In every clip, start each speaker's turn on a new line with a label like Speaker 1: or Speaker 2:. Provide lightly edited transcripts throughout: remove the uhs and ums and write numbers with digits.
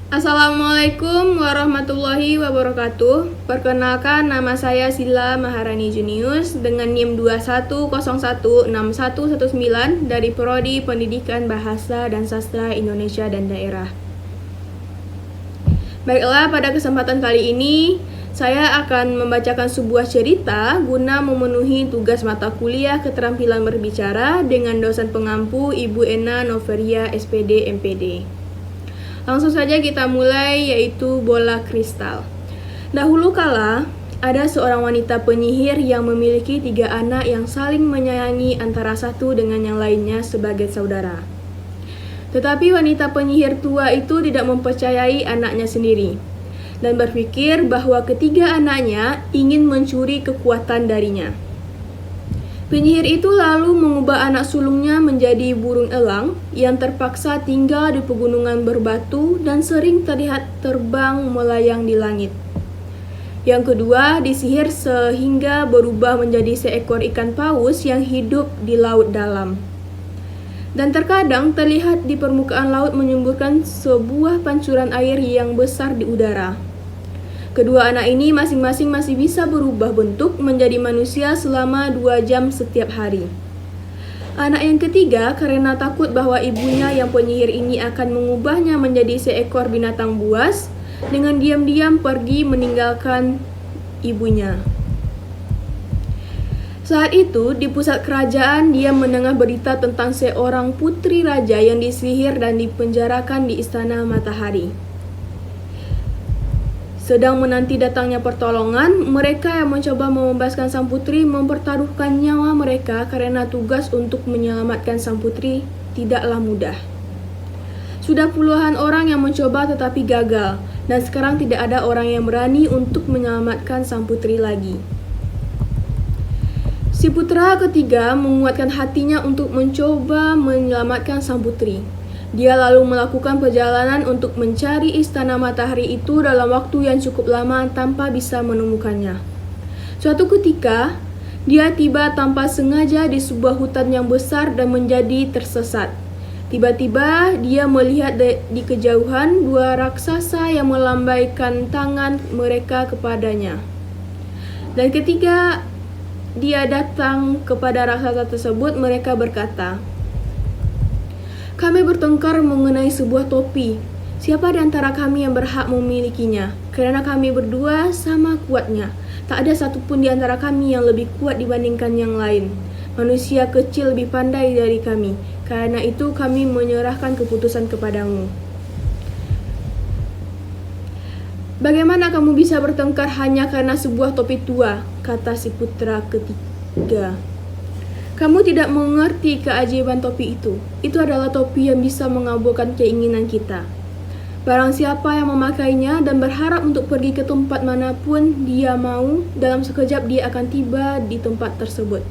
Speaker 1: Assalamualaikum warahmatullahi wabarakatuh. Perkenalkan, nama saya Sila Maharani Junius dengan NIM 21016119 dari Prodi Pendidikan Bahasa dan Sastra Indonesia dan Daerah. Baiklah, pada kesempatan kali ini saya akan membacakan sebuah cerita guna memenuhi tugas mata kuliah keterampilan berbicara dengan dosen pengampu Ibu Ena Noveria SPD MPD. Langsung saja kita mulai, yaitu bola kristal. Dahulu kala, ada seorang wanita penyihir yang memiliki 3 anak yang saling menyayangi antara satu dengan yang lainnya sebagai saudara. Tetapi wanita penyihir tua itu tidak mempercayai anaknya sendiri dan berpikir bahwa ketiga anaknya ingin mencuri kekuatan darinya. Penyihir itu lalu mengubah anak sulungnya menjadi burung elang yang terpaksa tinggal di pegunungan berbatu dan sering terlihat terbang melayang di langit. Yang kedua, disihir sehingga berubah menjadi seekor ikan paus yang hidup di laut dalam. Dan terkadang terlihat di permukaan laut menyemburkan sebuah pancuran air yang besar di udara. Kedua anak ini masing-masing masih bisa berubah bentuk menjadi manusia selama 2 jam setiap hari. Anak yang ketiga, karena takut bahwa ibunya yang penyihir ini akan mengubahnya menjadi seekor binatang buas, dengan diam-diam pergi meninggalkan ibunya. Saat itu, di pusat kerajaan, dia mendengar berita tentang seorang putri raja yang disihir dan dipenjarakan di Istana Matahari. Sedang menanti datangnya pertolongan, mereka yang mencoba membebaskan sang putri mempertaruhkan nyawa mereka karena tugas untuk menyelamatkan sang putri tidaklah mudah. Sudah puluhan orang yang mencoba tetapi gagal, dan sekarang tidak ada orang yang berani untuk menyelamatkan sang putri lagi. Si putra ketiga menguatkan hatinya untuk mencoba menyelamatkan sang putri. Dia lalu melakukan perjalanan untuk mencari Istana Matahari itu dalam waktu yang cukup lama tanpa bisa menemukannya. Suatu ketika, dia tiba tanpa sengaja di sebuah hutan yang besar dan menjadi tersesat. Tiba-tiba, dia melihat di kejauhan 2 raksasa yang melambaikan tangan mereka kepadanya. Dan ketika dia datang kepada raksasa tersebut, mereka berkata, "Kami bertengkar mengenai sebuah topi. Siapa di antara kami yang berhak memilikinya? Karena kami berdua sama kuatnya. Tak ada satupun di antara kami yang lebih kuat dibandingkan yang lain. Manusia kecil lebih pandai dari kami. Karena itu kami menyerahkan keputusan kepadamu." "Bagaimana kamu bisa bertengkar hanya karena sebuah topi tua?" kata si putra ketiga. "Kamu tidak mengerti keajaiban topi itu. Itu adalah topi yang bisa mengabulkan keinginan kita. Barang siapa yang memakainya dan berharap untuk pergi ke tempat manapun dia mau, dalam sekejap dia akan tiba di tempat tersebut."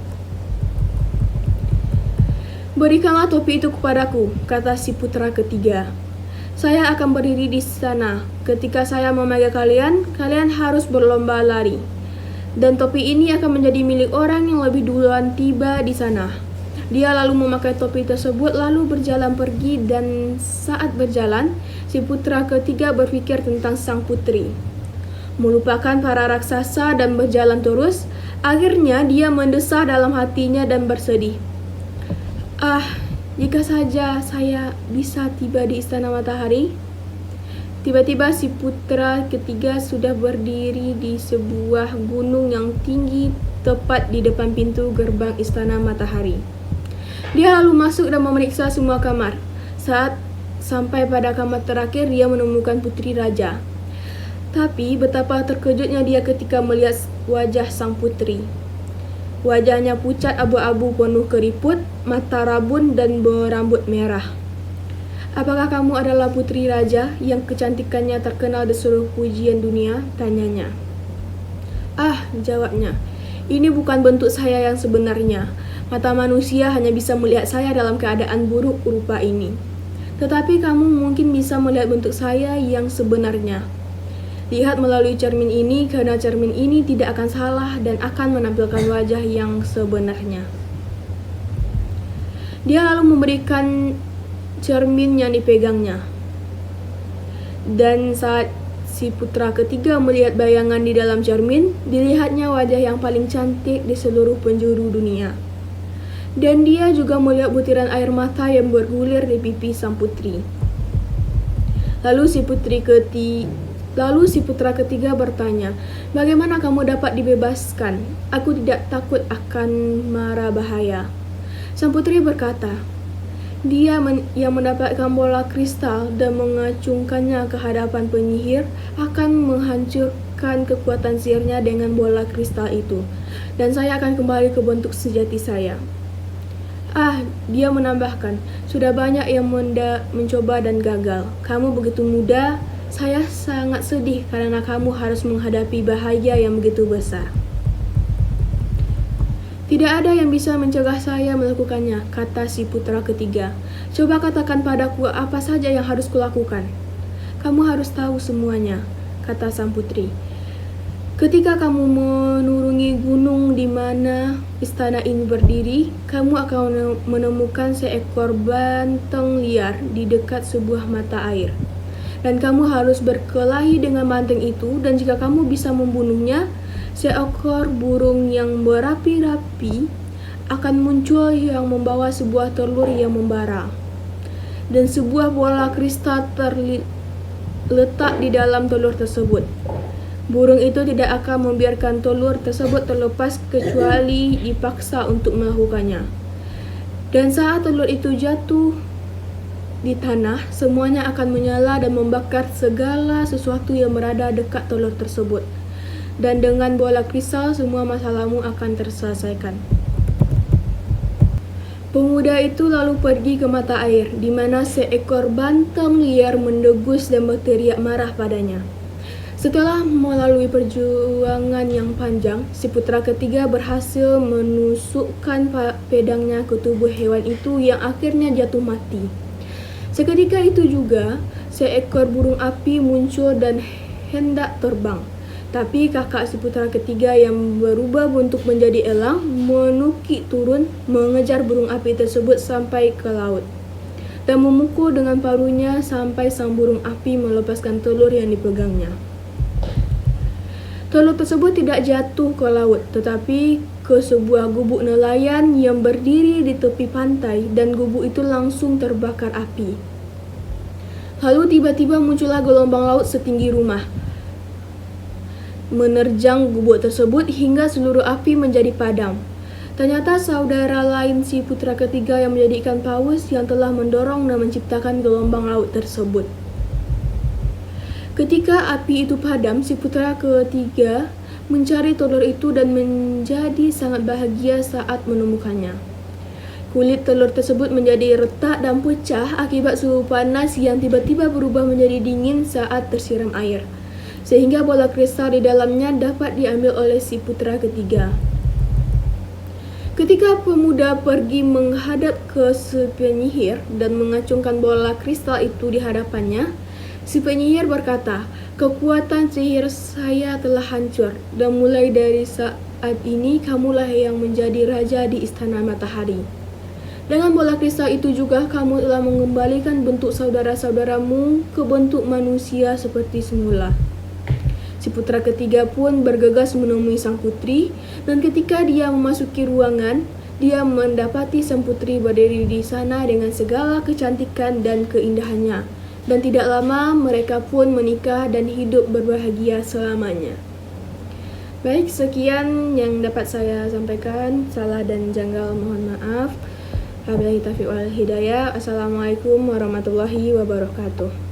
Speaker 1: "Berikanlah topi itu kepadaku," kata si putra ketiga. "Saya akan berdiri di sana. Ketika saya memanggil kalian, kalian harus berlomba lari. Dan topi ini akan menjadi milik orang yang lebih duluan tiba di sana." Dia lalu memakai topi tersebut lalu berjalan pergi, dan saat berjalan, si putra ketiga berpikir tentang sang putri. Melupakan para raksasa dan berjalan terus, akhirnya dia mendesah dalam hatinya dan bersedih. "Ah, jika saja saya bisa tiba di Istana Matahari." Tiba-tiba si putra ketiga sudah berdiri di sebuah gunung yang tinggi tepat di depan pintu gerbang Istana Matahari. Dia lalu masuk dan memeriksa semua kamar. Saat sampai pada kamar terakhir, dia menemukan putri raja. Tapi betapa terkejutnya dia ketika melihat wajah sang putri. Wajahnya pucat abu-abu penuh keriput, mata rabun dan berambut merah. "Apakah kamu adalah putri raja yang kecantikannya terkenal di seluruh pujian dunia?" tanyanya. "Ah," jawabnya, "ini bukan bentuk saya yang sebenarnya. Mata manusia hanya bisa melihat saya dalam keadaan buruk rupa ini. Tetapi kamu mungkin bisa melihat bentuk saya yang sebenarnya. Lihat melalui cermin ini, karena cermin ini tidak akan salah dan akan menampilkan wajah yang sebenarnya." Dia lalu memberikan cermin yang dipegangnya. Dan saat si putra ketiga melihat bayangan di dalam cermin, dilihatnya wajah yang paling cantik di seluruh penjuru dunia. Dan dia juga melihat butiran air mata yang bergulir di pipi sang putri. Lalu si putra ketiga bertanya, "Bagaimana kamu dapat dibebaskan? Aku tidak takut akan mara bahaya." Sang putri berkata, "Dia yang mendapatkan bola kristal dan mengacungkannya ke hadapan penyihir akan menghancurkan kekuatan sihirnya dengan bola kristal itu, dan saya akan kembali ke bentuk sejati saya." Dia menambahkan, "Sudah banyak yang mencoba dan gagal. Kamu begitu muda, saya sangat sedih karena kamu harus menghadapi bahaya yang begitu besar." "Tidak ada yang bisa mencegah saya melakukannya," kata si putra ketiga. "Coba katakan padaku apa saja yang harus kulakukan." "Kamu harus tahu semuanya," kata sang putri. "Ketika kamu menuruni gunung di mana istana ini berdiri, kamu akan menemukan seekor banteng liar di dekat sebuah mata air. Dan kamu harus berkelahi dengan banteng itu, dan jika kamu bisa membunuhnya, seekor burung yang berapi-api akan muncul yang membawa sebuah telur yang membara. Dan sebuah bola kristal terletak di dalam telur tersebut. Burung itu tidak akan membiarkan telur tersebut terlepas kecuali dipaksa untuk melakukannya. Dan saat telur itu jatuh di tanah, semuanya akan menyala dan membakar segala sesuatu yang berada dekat telur tersebut. Dan dengan bola kristal, semua masalahmu akan terselesaikan." Pemuda itu lalu pergi ke mata air, di mana seekor banteng liar mendegus dan berteriak marah padanya. Setelah melalui perjuangan yang panjang, si putra ketiga berhasil menusukkan pedangnya ke tubuh hewan itu yang akhirnya jatuh mati. Seketika itu juga, seekor burung api muncul dan hendak terbang. Tapi kakak si putra ketiga yang berubah bentuk menjadi elang menukik turun, mengejar burung api tersebut sampai ke laut, dan memukul dengan paruhnya sampai sang burung api melepaskan telur yang dipegangnya. Telur tersebut tidak jatuh ke laut, tetapi ke sebuah gubuk nelayan yang berdiri di tepi pantai, dan gubuk itu langsung terbakar api. Lalu tiba-tiba muncullah gelombang laut setinggi rumah, menerjang gubuk tersebut hingga seluruh api menjadi padam. Ternyata saudara lain si putra ketiga yang menjadi ikan paus yang telah mendorong dan menciptakan gelombang laut tersebut. Ketika api itu padam, si putra ketiga mencari telur itu dan menjadi sangat bahagia saat menemukannya. Kulit telur tersebut menjadi retak dan pecah akibat suhu panas yang tiba-tiba berubah menjadi dingin saat tersiram air, sehingga bola kristal di dalamnya dapat diambil oleh si putra ketiga. Ketika pemuda pergi menghadap ke si penyihir dan mengacungkan bola kristal itu di hadapannya, si penyihir berkata, "Kekuatan sihir saya telah hancur, dan mulai dari saat ini kamulah yang menjadi raja di istana matahari. Dengan bola kristal itu juga kamu telah mengembalikan bentuk saudara-saudaramu ke bentuk manusia seperti semula." Si putra ketiga pun bergegas menemui sang putri, dan ketika dia memasuki ruangan, dia mendapati sang putri berdiri di sana dengan segala kecantikan dan keindahannya. Dan tidak lama mereka pun menikah dan hidup berbahagia selamanya. Baik, sekian yang dapat saya sampaikan. Salah dan janggal mohon maaf. Wabillahi taufiq wal hidayah. Assalamualaikum warahmatullahi wabarakatuh.